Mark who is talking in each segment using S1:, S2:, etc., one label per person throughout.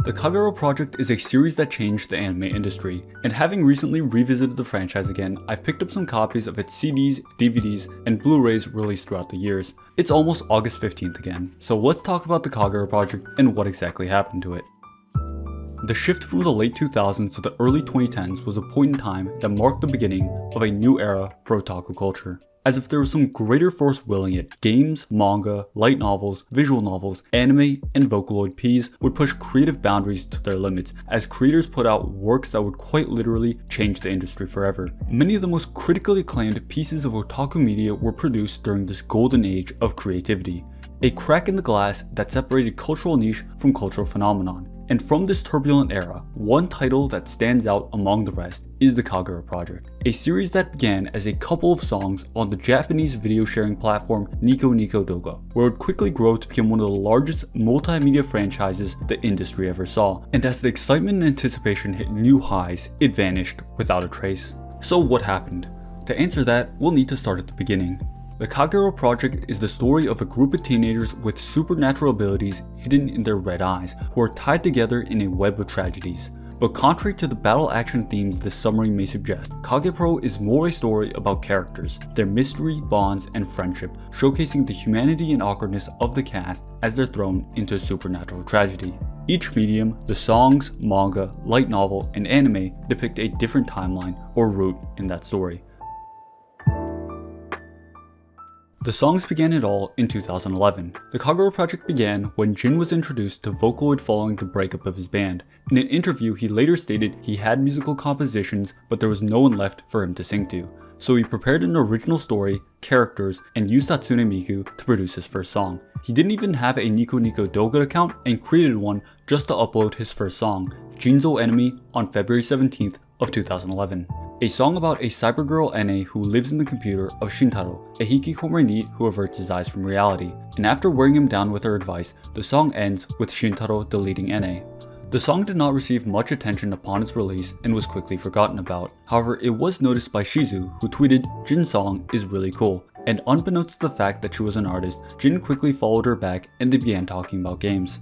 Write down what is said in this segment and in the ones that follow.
S1: The Kagerou Project is a series that changed the anime industry, and having recently revisited the franchise again, I've picked up some copies of its CDs, DVDs, and Blu-rays released throughout the years. It's almost August 15th again, so let's talk about the Kagerou Project and what exactly happened to it. The shift from the late 2000s to the early 2010s was a point in time that marked the beginning of a new era for otaku culture. As if there was some greater force willing it, games, manga, light novels, visual novels, anime, and Vocaloid Ps would push creative boundaries to their limits as creators put out works that would quite literally change the industry forever. Many of the most critically acclaimed pieces of otaku media were produced during this golden age of creativity, a crack in the glass that separated cultural niche from cultural phenomenon. And from this turbulent era, one title that stands out among the rest is the Kagerou Project, a series that began as a couple of songs on the Japanese video sharing platform Nico Nico Doga, where it would quickly grow to become one of the largest multimedia franchises the industry ever saw. And as the excitement and anticipation hit new highs, it vanished without a trace. So what happened? To answer that, we'll need to start at the beginning. The Kagerou Project is the story of a group of teenagers with supernatural abilities hidden in their red eyes, who are tied together in a web of tragedies. But contrary to the battle action themes this summary may suggest, kagepro is more a story about characters, their mystery, bonds, and friendship, showcasing the humanity and awkwardness of the cast as they're thrown into a supernatural tragedy. Each medium, the songs, manga, light novel, and anime depict a different timeline or route in that story. The songs began it all in 2011. The Kagerou Project began when Jin was introduced to Vocaloid following the breakup of his band. In an interview, he later stated he had musical compositions, but there was no one left for him to sing to. So he prepared an original story, characters, and used Tatsune Miku to produce his first song. He didn't even have a Nico Nico Doga account and created one just to upload his first song, Jinzo Enemy, on February 17th of 2011. A song about a cybergirl NA who lives in the computer of Shintaro, a hikikomori NEET who averts his eyes from reality, and after wearing him down with her advice, the song ends with Shintaro deleting NA. The song did not receive much attention upon its release and was quickly forgotten about. However, it was noticed by Shizu, who tweeted, "Jin's song is really cool," and unbeknownst to the fact that she was an artist, Jin quickly followed her back and they began talking about games.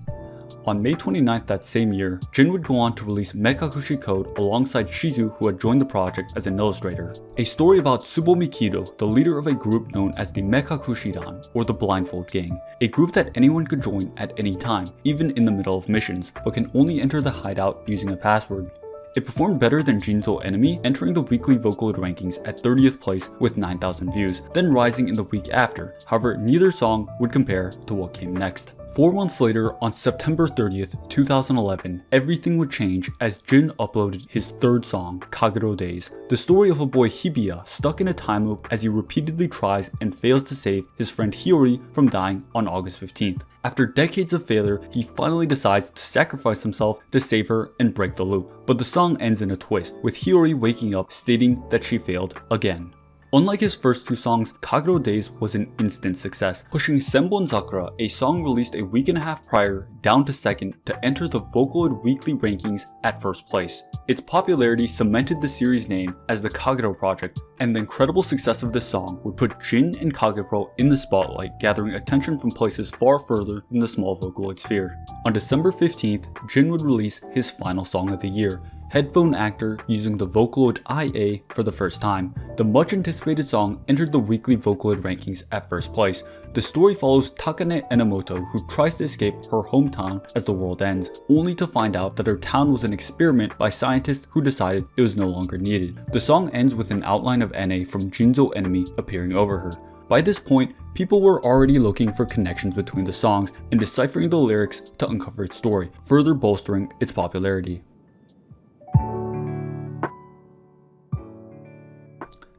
S1: On May 29th that same year, Jin would go on to release Mekakucity Code alongside Shizu, who had joined the project as an illustrator. A story about Tsubomi Kido, the leader of a group known as the Mekakushidan, or the Blindfold Gang, a group that anyone could join at any time, even in the middle of missions, but can only enter the hideout using a password. It performed better than Jinzo Enemy, entering the weekly Vocaloid rankings at 30th place with 9,000 views, then rising in the week after. However, neither song would compare to what came next. 4 months later, on September 30th, 2011, everything would change as Jin uploaded his third song, Kagerou Daze, the story of a boy Hibiya stuck in a time loop as he repeatedly tries and fails to save his friend Hiyori from dying on August 15th. After decades of failure, he finally decides to sacrifice himself to save her and break the loop. But the song ends in a twist, with Hiyori waking up stating that she failed again. Unlike his first two songs, Kagerou Daze was an instant success, pushing Senbon Sakura, a song released a week and a half prior, down to second to enter the Vocaloid weekly rankings at first place. Its popularity cemented the series' name as the Kagerou Project, and the incredible success of this song would put Jin and Kagepro in the spotlight, gathering attention from places far further than the small Vocaloid sphere. On December 15th, Jin would release his final song of the year, Headphone Actor, using the Vocaloid IA for the first time. The much anticipated song entered the weekly Vocaloid rankings at first place. The story follows Takane Enomoto, who tries to escape her hometown as the world ends, only to find out that her town was an experiment by scientists who decided it was no longer needed. The song ends with an outline of NA from Jinzo Enemy appearing over her. By this point, people were already looking for connections between the songs and deciphering the lyrics to uncover its story, further bolstering its popularity.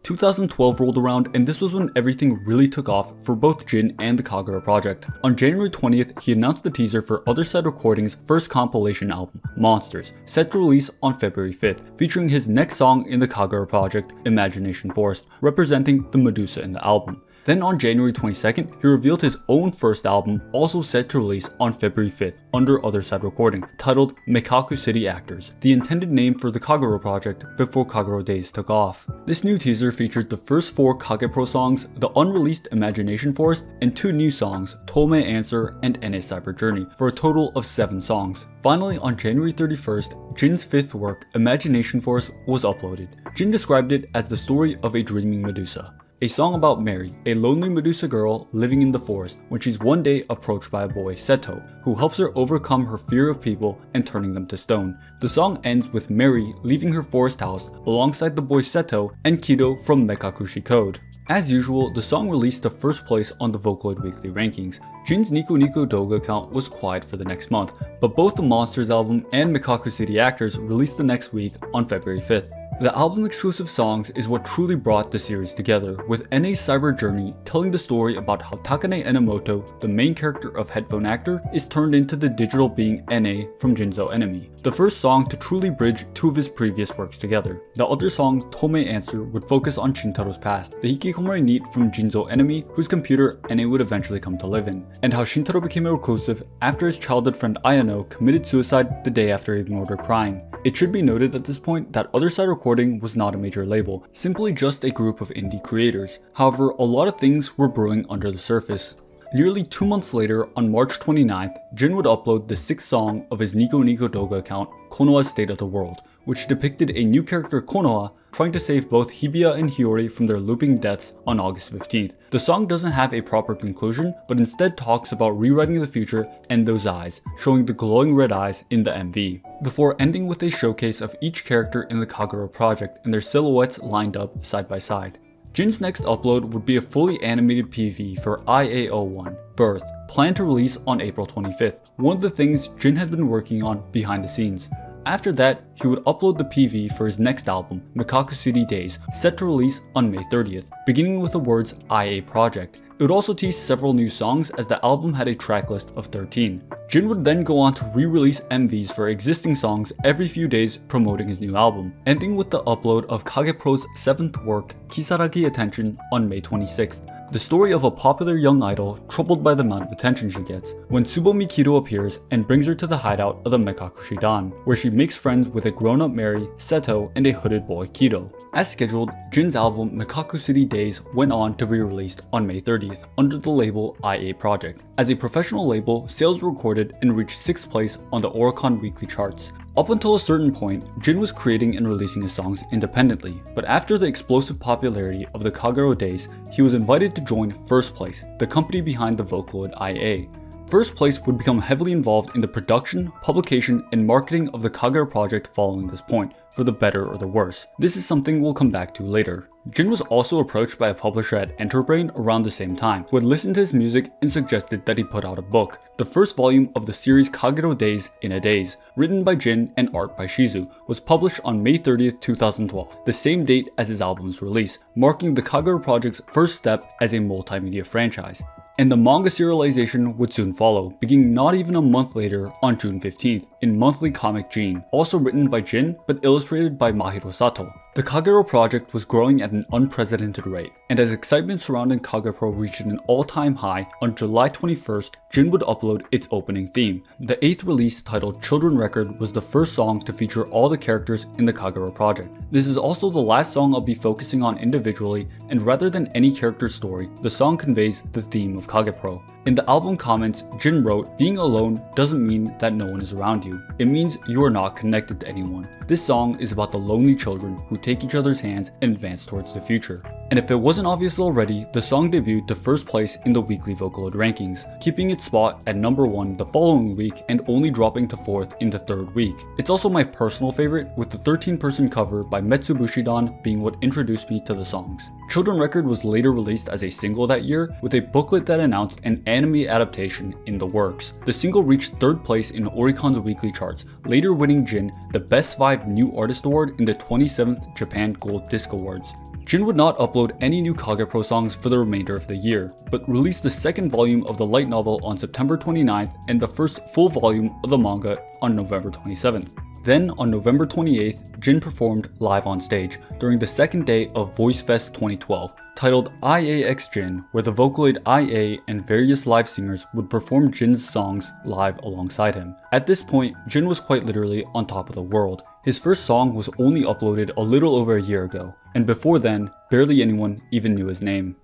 S1: 2012 rolled around, and this was when everything really took off for both Jin and the Kagerou Project. On January 20th, he announced the teaser for Other Side Recordings' first compilation album, Monsters, set to release on February 5th, featuring his next song in the Kagerou Project, Imagination Forest, representing the Medusa in the album. Then on January 22nd, he revealed his own first album, also set to release on February 5th under Other Side Recording, titled Mekakucity Actors, the intended name for the Kagerou Project before Kagerou Days took off. This new teaser featured the first 4 kagepro songs, the unreleased Imagination Forest, and 2 new songs, Tome Answer and NA Cyber Journey, for a total of 7 songs. Finally, on January 31st, Jin's 5th work, Imagination Forest, was uploaded. Jin described it as the story of a dreaming Medusa. A song about Mary, a lonely Medusa girl living in the forest when she's one day approached by a boy, Seto, who helps her overcome her fear of people and turning them to stone. The song ends with Mary leaving her forest house alongside the boy Seto and Kido from Mekakucity Code. As usual, the song released to first place on the Vocaloid weekly rankings. Jin's Nico Nico Doga account was quiet for the next month, but both the Monsters album and Mekakucity Actors released the next week on February 5th. The album exclusive songs is what truly brought the series together, with NA's Cyber Journey telling the story about how Takane Enomoto, the main character of Headphone Actor, is turned into the digital being NA from Jinzo Enemy, the first song to truly bridge 2 of his previous works together. The other song, Tome Answer, would focus on Shintaro's past, the hikikomori NEET from Jinzo Enemy, whose computer NA would eventually come to live in, and how Shintaro became a reclusive after his childhood friend Ayano committed suicide the day after he ignored her crying. It should be noted at this point that Other Side Recording was not a major label, simply just a group of indie creators. However, a lot of things were brewing under the surface. Nearly 2 months later, on March 29th, Jin would upload the 6th song of his Nico Nico Doga account, Konoha's State of the World, which depicted a new character, Konoha, trying to save both Hibiya and Hiyori from their looping deaths on August 15th. The song doesn't have a proper conclusion, but instead talks about rewriting the future and those eyes, showing the glowing red eyes in the MV, before ending with a showcase of each character in the Kagerou Project and their silhouettes lined up side by side. Jin's next upload would be a fully animated PV for IA01, Birth, planned to release on April 25th, one of the things Jin had been working on behind the scenes. After that, he would upload the PV for his next album, Mekakucity Daze, set to release on May 30th, beginning with the words IA Project. It would also tease several new songs as the album had a tracklist of 13. Jin would then go on to re-release MVs for existing songs every few days promoting his new album, ending with the upload of Kagepro's 7th work, Kisaragi Attention, on May 26th. The story of a popular young idol troubled by the amount of attention she gets, when Tsubomi Kido appears and brings her to the hideout of the Mekakucity Dan, where she makes friends with a grown-up Mary, Seto, and a hooded boy, Kido. As scheduled, Jin's album Mekakucity Daze went on to be released on May 30th under the label IA Project. As a professional label, sales were recorded and reached 6th place on the Oricon weekly charts. Up until a certain point, Jin was creating and releasing his songs independently, but after the explosive popularity of the Kagerou Days, he was invited to join First Place, the company behind the Vocaloid IA. First Place would become heavily involved in the production, publication, and marketing of the Kagerou Project following this point, for the better or the worse. This is something we'll come back to later. Jin was also approached by a publisher at Enterbrain around the same time, who had listened to his music and suggested that he put out a book, the first volume of the series Kagerou Days in a Daze, written by Jin and art by Shizu, was published on May 30th, 2012, the same date as his album's release, marking the Kagerou Project's first step as a multimedia franchise. And the manga serialization would soon follow, beginning not even a month later on June 15th in Monthly Comic Gene, also written by Jin but illustrated by Mahiro Sato. The Kagerou Project was growing at an unprecedented rate, and as excitement surrounding Kagepro reached an all-time high, on July 21st, Jin would upload its opening theme. The 8th release, titled Children Record, was the first song to feature all the characters in the Kagerou Project. This is also the last song I'll be focusing on individually, and rather than any character story, the song conveys the theme of Kagepro. In the album comments, Jin wrote, "Being alone doesn't mean that no one is around you. It means you are not connected to anyone. This song is about the lonely children who take each other's hands and advance towards the future." And if it wasn't obvious already, the song debuted to first place in the weekly Vocaloid rankings, keeping its spot at number 1 the following week and only dropping to 4th in the 3rd week. It's also my personal favorite, with the 13-person cover by Metsubushidan being what introduced me to the songs. Children Record was later released as a single that year, with a booklet that announced an anime adaptation in the works. The single reached 3rd place in Oricon's weekly charts, later winning Jin the Best 5 New Artist Award in the 27th Japan Gold Disc Awards. Jin would not upload any new Kagepro songs for the remainder of the year, but released the 2nd volume of the light novel on September 29th and the first full volume of the manga on November 27th. Then, on November 28th, Jin performed live on stage during the 2nd day of Voice Fest 2012, titled IAX Jin, where the Vocaloid IA and various live singers would perform Jin's songs live alongside him. At this point, Jin was quite literally on top of the world. His first song was only uploaded a little over a year ago, and before then, barely anyone even knew his name.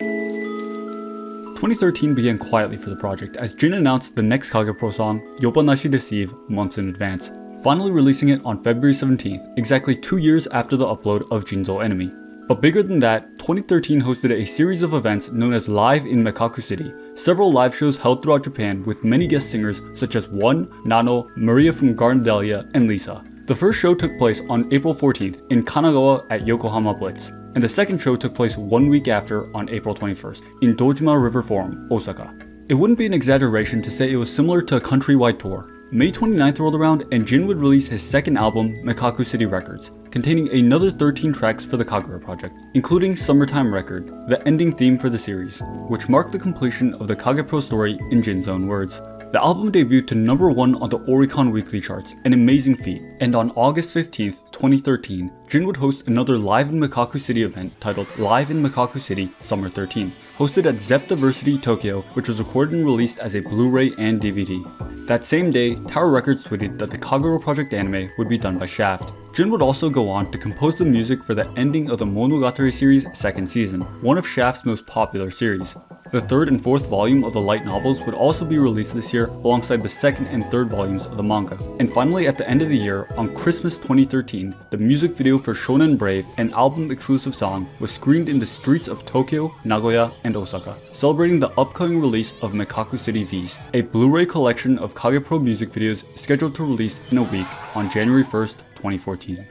S1: 2013 began quietly for the project as Jin announced the next kagepro song, Yobanashi Deceive, months in advance, finally releasing it on February 17th, exactly 2 years after the upload of Jinzo Enemy. But bigger than that, 2013 hosted a series of events known as Live in Mekakucity, several live shows held throughout Japan with many guest singers such as One, Nano, Maria from Garnadelia, and Lisa. The first show took place on April 14th in Kanagawa at Yokohama Blitz, and the second show took place 1 week after on April 21st in Dojima River Forum, Osaka. It wouldn't be an exaggeration to say it was similar to a countrywide tour. May 29th rolled around and Jin would release his second album, Mekakucity Records, containing another 13 tracks for the Kagerou Project, including Summertime Record, the ending theme for the series, which marked the completion of the kagepro story in Jin's own words. The album debuted to number 1 on the Oricon weekly charts, an amazing feat, and on August 15th, 2013, Jin would host another Live in Mekakucity event titled Live in Mekakucity Summer 13, hosted at Zepp Diversity Tokyo, which was recorded and released as a Blu-ray and DVD. That same day, Tower Records tweeted that the Kagerou Project anime would be done by Shaft. Jin would also go on to compose the music for the ending of the Monogatari series' second season, one of Shaft's most popular series. The third and fourth volume of the light novels would also be released this year alongside the second and third volumes of the manga. And finally, at the end of the year, on Christmas 2013, the music video for Shonen Brave, an album-exclusive song, was screened in the streets of Tokyo, Nagoya, and Osaka, celebrating the upcoming release of Mekakucity V's, a Blu-ray collection of kagepro music videos scheduled to release in a week on January 1st, 2014.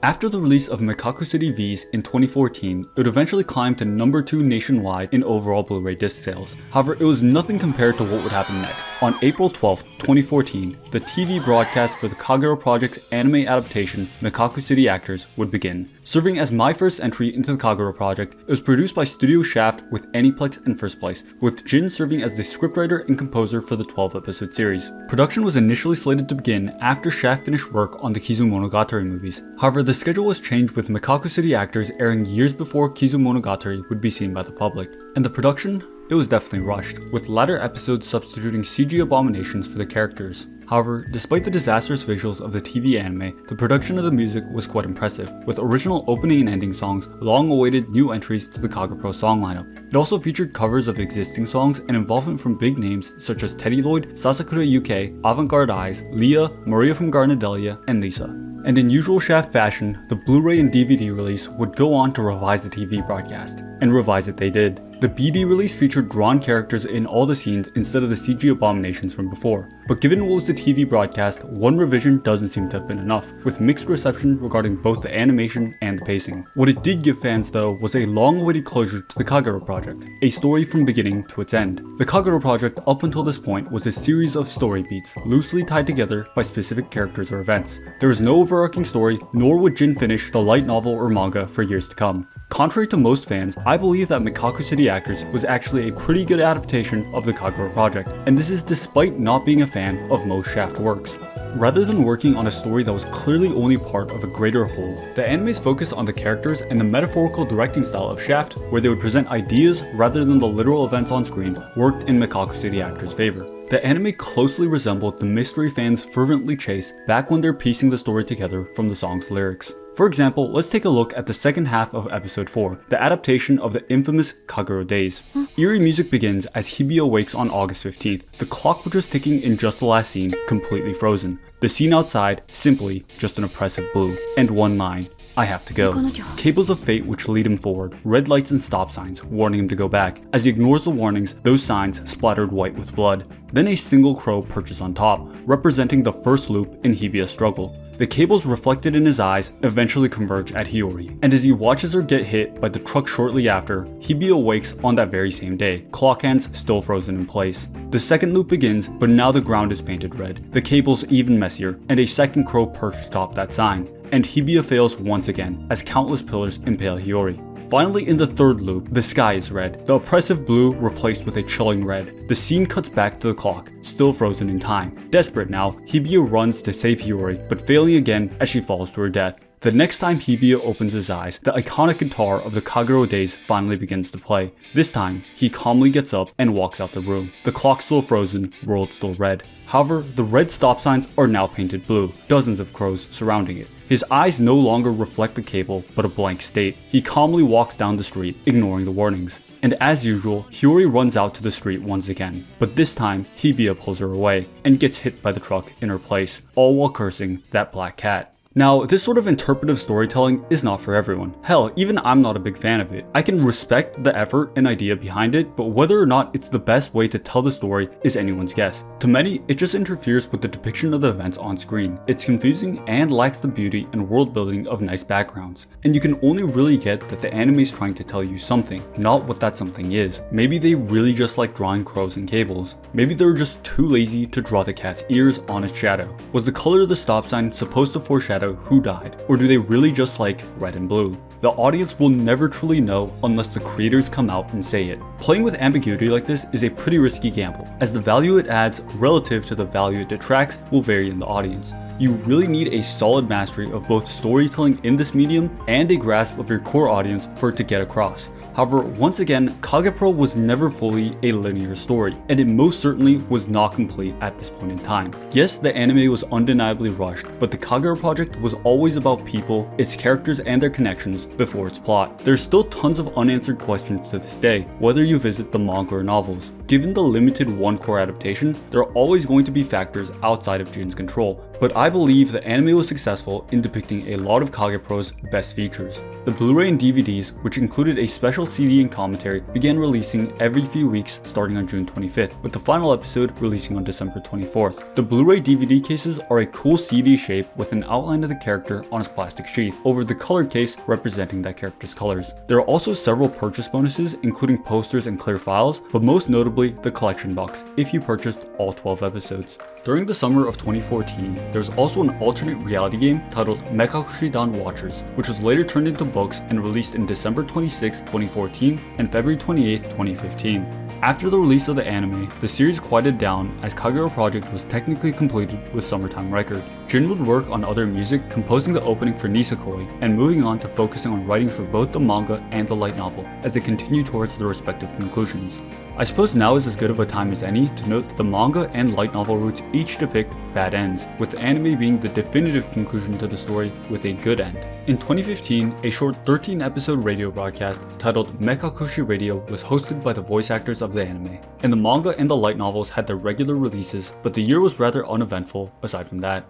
S1: After the release of Mekakucity V's in 2014, it would eventually climb to number 2 nationwide in overall Blu-ray disc sales. However, it was nothing compared to what would happen next. On April 12th, 2014, the TV broadcast for the Kagerou Project's anime adaptation, Mekakucity Actors, would begin. Serving as my first entry into the Kagerou Project, it was produced by Studio Shaft with Aniplex in first place, with Jin serving as the scriptwriter and composer for the 12-episode series. Production was initially slated to begin after Shaft finished work on the Kizumonogatari movies. However, the schedule was changed with Mekakucity Actors airing years before Kizumonogatari would be seen by the public. And the production? It was definitely rushed, with latter episodes substituting CG abominations for the characters. However, despite the disastrous visuals of the TV anime, the production of the music was quite impressive, with original opening and ending songs, long-awaited new entries to the kagepro song lineup. It also featured covers of existing songs and involvement from big names such as Teddy Lloyd, Sasakura UK, Avant-Garde Eyes, Leah, Maria from Garnadelia, and Lisa. And in usual Shaft fashion, the Blu-ray and DVD release would go on to revise the TV broadcast. And revise it they did. The BD release featured drawn characters in all the scenes instead of the CG abominations from before. But given what was the TV broadcast, one revision doesn't seem to have been enough, with mixed reception regarding both the animation and the pacing. What it did give fans though was a long-awaited closure to the Kagerou Project, a story from beginning to its end. The Kagerou Project up until this point was a series of story beats, loosely tied together by specific characters or events. There was no overarching story, nor would Jin finish the light novel or manga for years to come. Contrary to most fans, I believe that Mekakucity Actors was actually a pretty good adaptation of the Kagerou Project, and this is despite not being a fan of most Shaft works. Rather than working on a story that was clearly only part of a greater whole, the anime's focus on the characters and the metaphorical directing style of Shaft, where they would present ideas rather than the literal events on screen, worked in Mekakucity Actors' favor. The anime closely resembled the mystery fans fervently chase back when they're piecing the story together from the song's lyrics. For example, let's take a look at the second half of episode 4, the adaptation of the infamous Kagerou Daze. Eerie music begins as Hibiya wakes on August 15th, the clock which was ticking in just the last scene completely frozen. The scene outside, simply just an oppressive blue. And one line, I have to go. Cables of fate which lead him forward, red lights and stop signs warning him to go back. As he ignores the warnings, those signs splattered white with blood. Then a single crow perches on top, representing the first loop in Hibiya's struggle. The cables reflected in his eyes eventually converge at Hiyori, and as he watches her get hit by the truck shortly after, Hibiya wakes on that very same day, clock hands still frozen in place. The second loop begins, but now the ground is painted red, the cables even messier, and a second crow perched atop that sign. And Hibiya fails once again, as countless pillars impale Hiyori. Finally, in the third loop, the sky is red, the oppressive blue replaced with a chilling red. The scene cuts back to the clock, still frozen in time. Desperate now, Hibiya runs to save Hiyori, but failing again as she falls to her death. The next time Hibiya opens his eyes, the iconic guitar of the Kagerou Daze finally begins to play. This time, he calmly gets up and walks out the room. The clock's still frozen, world still red. However, the red stop signs are now painted blue, dozens of crows surrounding it. His eyes no longer reflect the cable, but a blank state. He calmly walks down the street, ignoring the warnings. And as usual, Hiyori runs out to the street once again. But this time, Hibiya pulls her away, and gets hit by the truck in her place, all while cursing that black cat. Now, this sort of interpretive storytelling is not for everyone. Hell, even I'm not a big fan of it. I can respect the effort and idea behind it, but whether or not it's the best way to tell the story is anyone's guess. To many, it just interferes with the depiction of the events on screen. It's confusing and lacks the beauty and world building of nice backgrounds. And you can only really get that the anime is trying to tell you something, not what that something is. Maybe they really just like drawing crows and cables. Maybe they were just too lazy to draw the cat's ears on its shadow. Was the color of the stop sign supposed to foreshadow who died, or do they really just like red and blue? The audience will never truly know unless the creators come out and say it. Playing with ambiguity like this is a pretty risky gamble, as the value it adds relative to the value it detracts will vary in the audience. You really need a solid mastery of both storytelling in this medium and a grasp of your core audience for it to get across. However, once again, kagepro was never fully a linear story, and it most certainly was not complete at this point in time. Yes, the anime was undeniably rushed, but the Kagerou Project was always about people, its characters and their connections before its plot. There's still tons of unanswered questions to this day, whether you visit the manga or novels. Given the limited one-core adaptation, there are always going to be factors outside of Jin's control, but I believe the anime was successful in depicting a lot of Kagepro's best features. The Blu-ray and DVDs, which included a special CD and commentary, began releasing every few weeks starting on June 25th, with the final episode releasing on December 24th. The Blu-ray DVD cases are a cool CD shape with an outline of the character on its plastic sheath, over the color case representing that character's colors. There are also several purchase bonuses, including posters and clear files, but most notably the collection box, if you purchased all 12 episodes. During the summer of 2014, there was also an alternate reality game titled Mekakucity Watchers, which was later turned into books and released in December 26, 2014 and February 28, 2015. After the release of the anime, the series quieted down as Kagerou Project was technically completed with Summertime Record. Jin would work on other music, composing the opening for Nisekoi, and moving on to focusing on writing for both the manga and the light novel as they continue towards their respective conclusions. I suppose now is as good of a time as any to note that the manga and light novel routes each depict bad ends, with the anime being the definitive conclusion to the story with a good end. In 2015, a short 13-episode radio broadcast titled Mekakucity Radio was hosted by the voice actors of the anime, and the manga and the light novels had their regular releases, but the year was rather uneventful aside from that.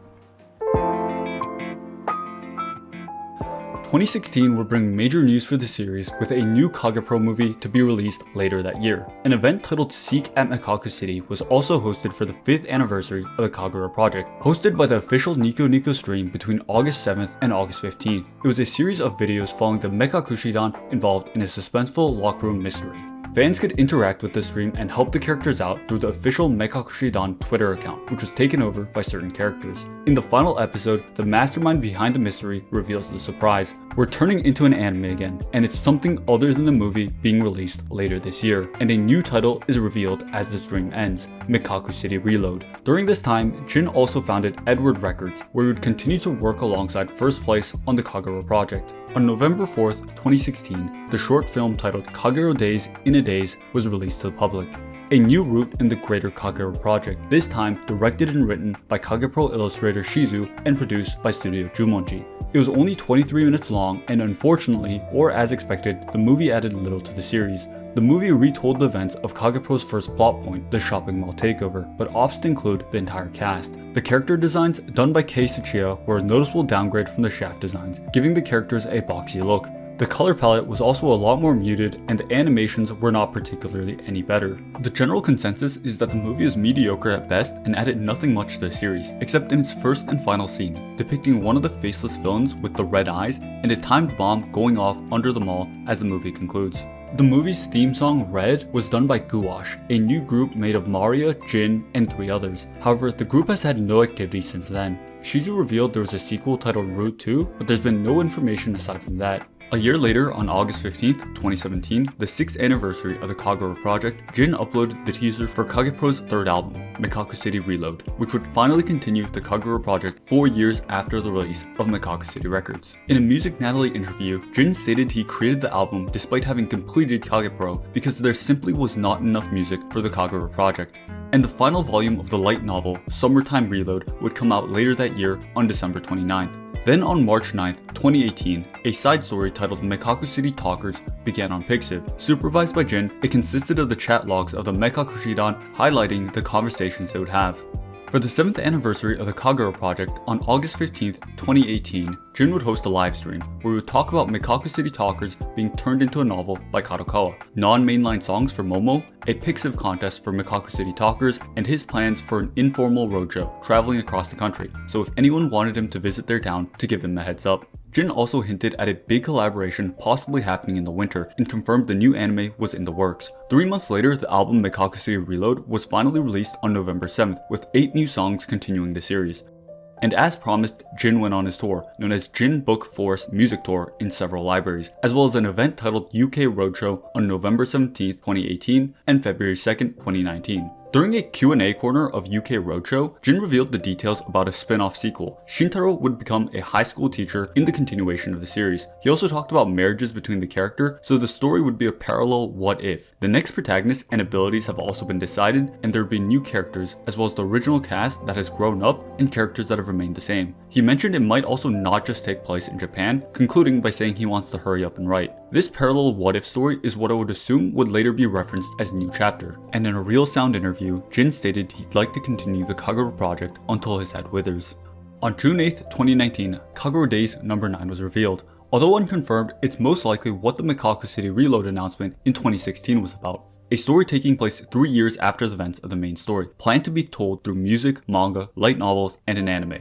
S1: 2016 would bring major news for the series with a new Kagepro movie to be released later that year. An event titled Seek at Mekakucity was also hosted for the 5th anniversary of the Kagerou Project, hosted by the official Nico Nico stream between August 7th and August 15th. It was a series of videos following the Mekakucity involved in a suspenseful locker room mystery. Fans could interact with the stream and help the characters out through the official Mekakucity Twitter account, which was taken over by certain characters. In the final episode, the mastermind behind the mystery reveals the surprise. We're turning into an anime again, and it's something other than the movie being released later this year, and a new title is revealed as the stream ends, Mekakucity Reload. During this time, Jin also founded Edward Records, where he would continue to work alongside First Place on the Kagerou Project. On November 4th, 2016, the short film titled Kagerou Daze in a Daze was released to the public. A new route in the greater Kagerou Project, this time directed and written by Kagepro illustrator Shizu and produced by Studio Jumonji. It was only 23 minutes long, and unfortunately, or as expected, the movie added little to the series. The movie retold the events of Kagepro's first plot point, the shopping mall takeover, but opts to include the entire cast. The character designs done by Kei Tsuchiya were a noticeable downgrade from the Shaft designs, giving the characters a boxy look. The color palette was also a lot more muted, and the animations were not particularly any better. The general consensus is that the movie is mediocre at best and added nothing much to the series, except in its first and final scene, depicting one of the faceless villains with the red eyes and a timed bomb going off under the mall as the movie concludes. The movie's theme song, Red, was done by Gouache, a new group made of Maria, Jin, and 3 others. However, the group has had no activity since then. Shizu revealed there was a sequel titled Route 2, but there's been no information aside from that. A year later, on August 15th, 2017, the 6th anniversary of the Kagerou Project, Jin uploaded the teaser for Kagepro's third album, Mekakucity Reload, which would finally continue the Kagerou Project 4 years after the release of Mekakucity Records. In a Music Natalie interview, Jin stated he created the album despite having completed kagepro because there simply was not enough music for the Kagerou Project. And the final volume of the light novel, Summertime Reload, would come out later that year on December 29th. Then on March 9th, 2018, a side story titled Mekakucity Talkers began on Pixiv. Supervised by Jin, it consisted of the chat logs of the Mekakucity highlighting the conversations they would have. For the 7th anniversary of the Kagerou Project, on August 15th, 2018, Jin would host a livestream where he would talk about Mekakucity Talkers being turned into a novel by Kadokawa, non-mainline songs for Momo, a Pixiv contest for Mekakucity Talkers, and his plans for an informal roadshow traveling across the country, so if anyone wanted him to visit their town, to give him a heads up. Jin also hinted at a big collaboration possibly happening in the winter and confirmed the new anime was in the works. 3 months later, the album Mekakucity Reload was finally released on November 7th, with 8 new songs continuing the series. And as promised, Jin went on his tour, known as Jin Book Forest Music Tour, in several libraries, as well as an event titled UK Roadshow on November 17th, 2018 and February 2nd, 2019. During a Q&A corner of UK Roadshow, Jin revealed the details about a spin-off sequel. Shintaro would become a high school teacher in the continuation of the series. He also talked about marriages between the character, so the story would be a parallel what if. The next protagonist and abilities have also been decided, and there would be new characters, as well as the original cast that has grown up and characters that have remained the same. He mentioned it might also not just take place in Japan, concluding by saying he wants to hurry up and write. This parallel what if story is what I would assume would later be referenced as New Chapter, and in a Real Sound interview, Jin stated he'd like to continue the Kagerou project until his head withers. On June 8th, 2019, Kagerou Daze No. 9 was revealed. Although unconfirmed, it's most likely what the Mekakucity Reload announcement in 2016 was about. A story taking place 3 years after the events of the main story, planned to be told through music, manga, light novels, and an anime.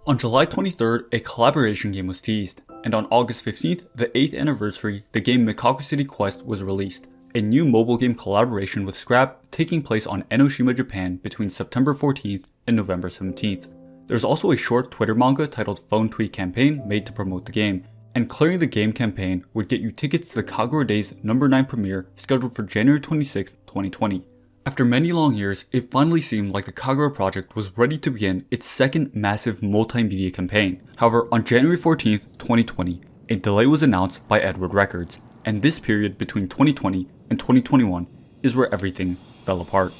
S1: On July 23rd, a collaboration game was teased, and on August 15th, the 8th anniversary, the game Mekakucity Quest was released, a new mobile game collaboration with Scrap taking place on Enoshima, Japan between September 14th and November 17th. There's also a short Twitter manga titled Phone Tweet Campaign made to promote the game, and clearing the game campaign would get you tickets to the Kagerou Daze No. 9 premiere scheduled for January 26, 2020. After many long years, it finally seemed like the Kagerou project was ready to begin its second massive multimedia campaign. However, on January 14th, 2020, a delay was announced by Edward Records, and this period between 2020 and 2021 is where everything fell apart.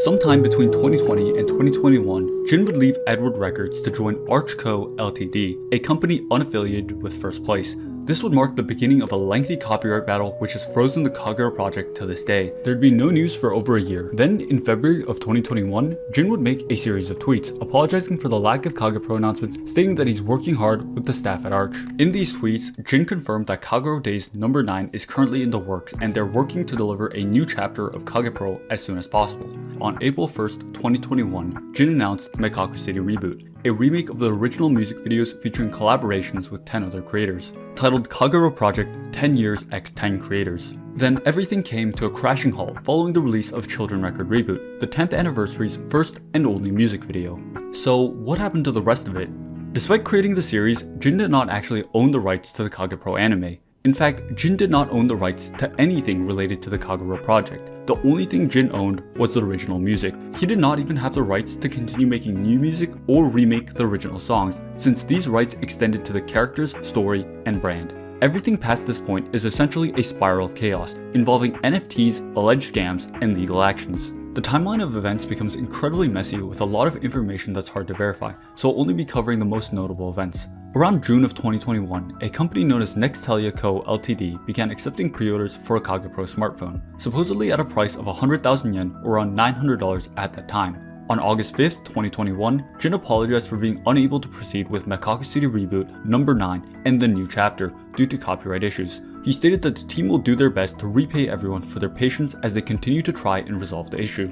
S1: Sometime between 2020 and 2021, Jin would leave Edward Records to join Archco Ltd, a company unaffiliated with First Place. This would mark the beginning of a lengthy copyright battle which has frozen the Kagerou project to this day. There'd be no news for over a year. Then, in February of 2021, Jin would make a series of tweets, apologizing for the lack of kagepro announcements, stating that he's working hard with the staff at Arch. In these tweets, Jin confirmed that Kagerou Daze No. 9 is currently in the works and they're working to deliver a new chapter of kagepro as soon as possible. On April 1st, 2021, Jin announced Mekakucity Reboot, a remake of the original music videos featuring collaborations with 10 other creators, titled Kagerou Project 10 Years x 10 Creators. Then everything came to a crashing halt following the release of Children Record Reboot, the 10th anniversary's first and only music video. So what happened to the rest of it? Despite creating the series, Jin did not actually own the rights to the kagepro anime. In fact, Jin did not own the rights to anything related to the Kagerou project. The only thing Jin owned was the original music. He did not even have the rights to continue making new music or remake the original songs, since these rights extended to the characters, story, and brand. Everything past this point is essentially a spiral of chaos, involving NFTs, alleged scams, and legal actions. The timeline of events becomes incredibly messy with a lot of information that's hard to verify, so I'll only be covering the most notable events. Around June of 2021, a company known as Nextelia Co. Ltd. began accepting pre-orders for a kagepro smartphone, supposedly at a price of 100,000 yen or around $900 at that time. On August 5th, 2021, Jin apologized for being unable to proceed with Mekakucity Reboot No. 9 and the new chapter due to copyright issues. He stated that the team will do their best to repay everyone for their patience as they continue to try and resolve the issue.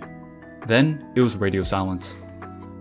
S1: Then, it was radio silence.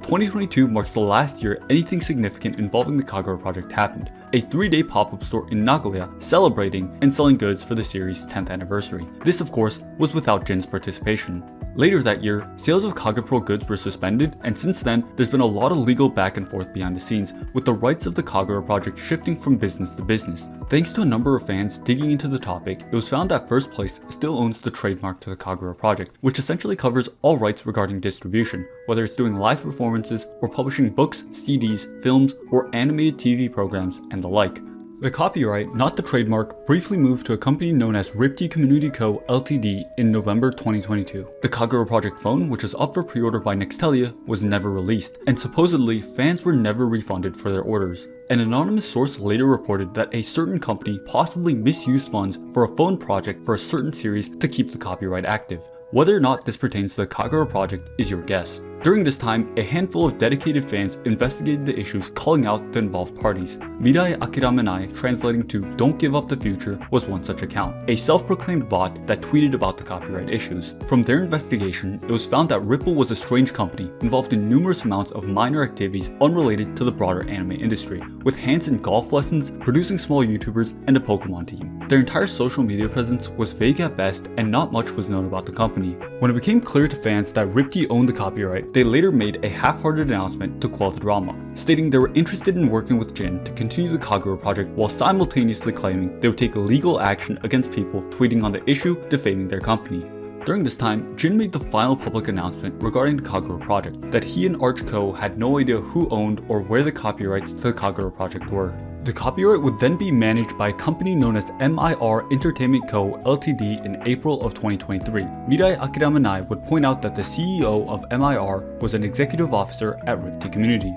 S1: 2022 marks the last year anything significant involving the Kagerou project happened, a 3-day pop-up store in Nagoya celebrating and selling goods for the series' 10th anniversary. This of course was without Jin's participation. Later that year, sales of kagepro goods were suspended, and since then, there's been a lot of legal back and forth behind the scenes, with the rights of the Kagerou Project shifting from business to business. Thanks to a number of fans digging into the topic, it was found that First Place still owns the trademark to the Kagerou Project, which essentially covers all rights regarding distribution, whether it's doing live performances or publishing books, CDs, films, or animated TV programs, and the like. The copyright, not the trademark, briefly moved to a company known as Ripty Community Co. Ltd. in November 2022. The Kagerou Project phone, which was up for pre-order by Nextelia, was never released, and supposedly fans were never refunded for their orders. An anonymous source later reported that a certain company possibly misused funds for a phone project for a certain series to keep the copyright active. Whether or not this pertains to the Kagerou Project is your guess. During this time, a handful of dedicated fans investigated the issues, calling out the involved parties. Mirai Akiramenai, translating to "Don't Give Up the Future," was one such account, a self-proclaimed bot that tweeted about the copyright issues. From their investigation, it was found that Ripple was a strange company involved in numerous amounts of minor activities unrelated to the broader anime industry, with hands in golf lessons, producing small YouTubers, and a Pokemon team. Their entire social media presence was vague at best, and not much was known about the company. When it became clear to fans that Ripty owned the copyright, they later made a half-hearted announcement to quell the drama, stating they were interested in working with Jin to continue the Kagerou Project while simultaneously claiming they would take legal action against people tweeting on the issue defaming their company. During this time, Jin made the final public announcement regarding the Kagerou Project, that he and Arch Co. had no idea who owned or where the copyrights to the Kagerou Project were. The copyright would then be managed by a company known as MIR Entertainment Co. Ltd. in April of 2023. Mirai Akiramenai would point out that the CEO of MIR was an executive officer at Ripty Community.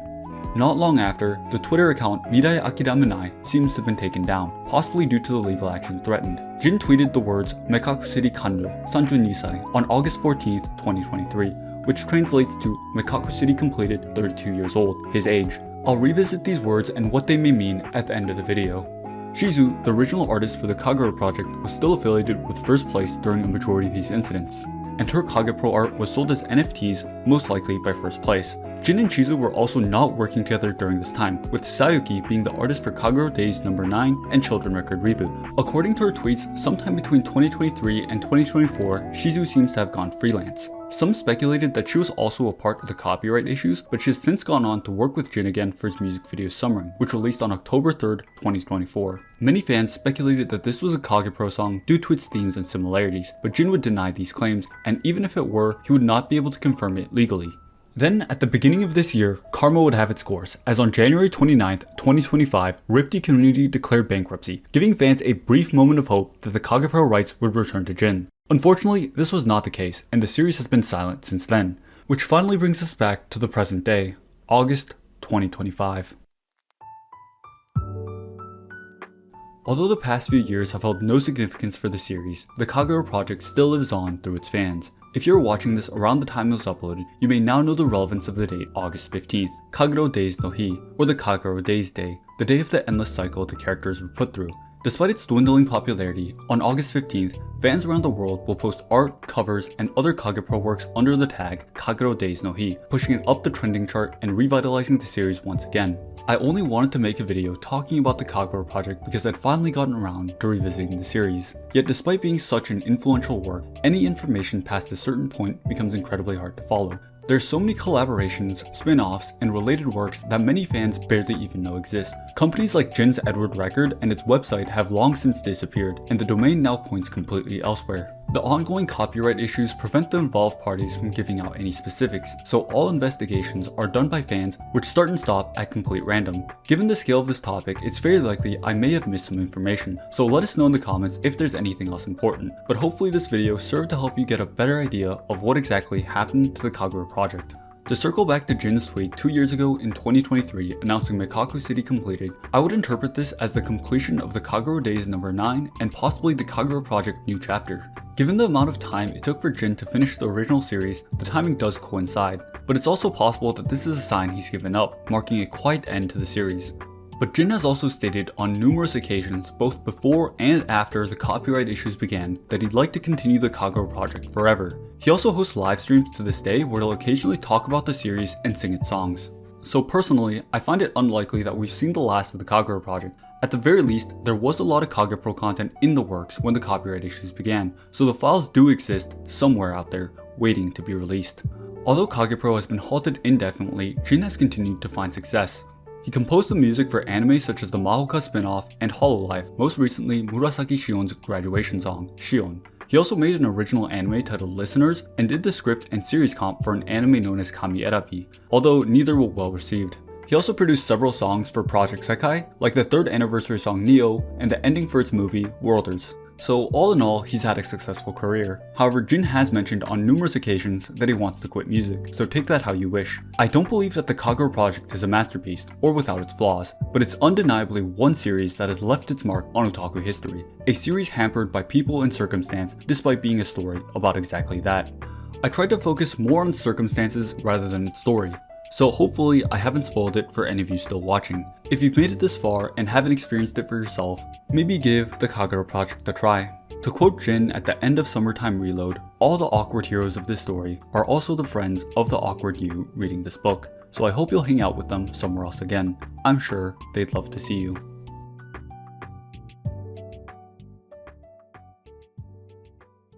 S1: Not long after, the Twitter account Mirai Akiramenai seems to have been taken down, possibly due to the legal action threatened. Jin tweeted the words Mekakucity Kanryo, 32 on August 14, 2023, which translates to Mekakucity completed 32 years old, his age. I'll revisit these words and what they may mean at the end of the video. Shizu, the original artist for the Kagerou Project, was still affiliated with First Place during a majority of these incidents, and her kagepro art was sold as NFTs, most likely by First Place. Jin and Shizu were also not working together during this time, with Sayuki being the artist for Kagerou Days No. 9 and Children Record Reboot. According to her tweets, sometime between 2023 and 2024, Shizu seems to have gone freelance. Some speculated that she was also a part of the copyright issues, but she has since gone on to work with Jin again for his music video Summering, which released on October 3rd, 2024. Many fans speculated that this was a kagepro song due to its themes and similarities, but Jin would deny these claims, and even if it were, he would not be able to confirm it legally. Then, at the beginning of this year, karma would have its course, as on January 29th, 2025, Ripty Community declared bankruptcy, giving fans a brief moment of hope that the kagepro rights would return to Jin. Unfortunately, this was not the case, and the series has been silent since then, which finally brings us back to the present day, August 2025. Although the past few years have held no significance for the series, the Kagerou Project still lives on through its fans. If you're watching this around the time it was uploaded, you may now know the relevance of the date August 15th, Kagerou Deis no Hi, or the Kagerou Days Day, the day of the endless cycle the characters were put through. Despite its dwindling popularity, on August 15th, fans around the world will post art, covers, and other kagepro works under the tag Kagerou Days no Hi, pushing it up the trending chart and revitalizing the series once again. I only wanted to make a video talking about the Kagerou Project because I'd finally gotten around to revisiting the series. Yet despite being such an influential work, any information past a certain point becomes incredibly hard to follow. There's so many collaborations, spin-offs, and related works that many fans barely even know exist. Companies like Jin's Edward Record and its website have long since disappeared, and the domain now points completely elsewhere. The ongoing copyright issues prevent the involved parties from giving out any specifics, so all investigations are done by fans which start and stop at complete random. Given the scale of this topic, it's very likely I may have missed some information, so let us know in the comments if there's anything else important. But hopefully this video served to help you get a better idea of what exactly happened to the Kagerou Project. To circle back to Jin's tweet 2 years ago in 2023 announcing Mekakucity completed, I would interpret this as the completion of the Kagerou Days No. 9 and possibly the Kagerou Project new chapter. Given the amount of time it took for Jin to finish the original series, the timing does coincide, but it's also possible that this is a sign he's given up, marking a quiet end to the series. But Jin has also stated on numerous occasions, both before and after the copyright issues began, that he'd like to continue the Kagerou Project forever. He also hosts live streams to this day where he'll occasionally talk about the series and sing its songs. So personally, I find it unlikely that we've seen the last of the Kagerou Project. At the very least, there was a lot of kagepro content in the works when the copyright issues began, so the files do exist somewhere out there, waiting to be released. Although kagepro has been halted indefinitely, Jin has continued to find success. He composed the music for anime such as the Mahoka spin-off and Hololive, most recently Murasaki Shion's graduation song, Shion. He also made an original anime titled Listeners and did the script and series comp for an anime known as Kami Erabi, although neither were well received. He also produced several songs for Project Sekai, like the 3rd anniversary song Neo and the ending for its movie Worlders. So all in all, he's had a successful career. However, Jin has mentioned on numerous occasions that he wants to quit music, so take that how you wish. I don't believe that the Kagerou Project is a masterpiece, or without its flaws, but it's undeniably one series that has left its mark on otaku history. A series hampered by people and circumstance, despite being a story about exactly that. I tried to focus more on circumstances rather than its story. So hopefully I haven't spoiled it for any of you still watching. If you've made it this far and haven't experienced it for yourself, maybe give the Kagerou Project a try. To quote Jin at the end of Summertime Reload, all the awkward heroes of this story are also the friends of the awkward you reading this book, so I hope you'll hang out with them somewhere else again. I'm sure they'd love to see you.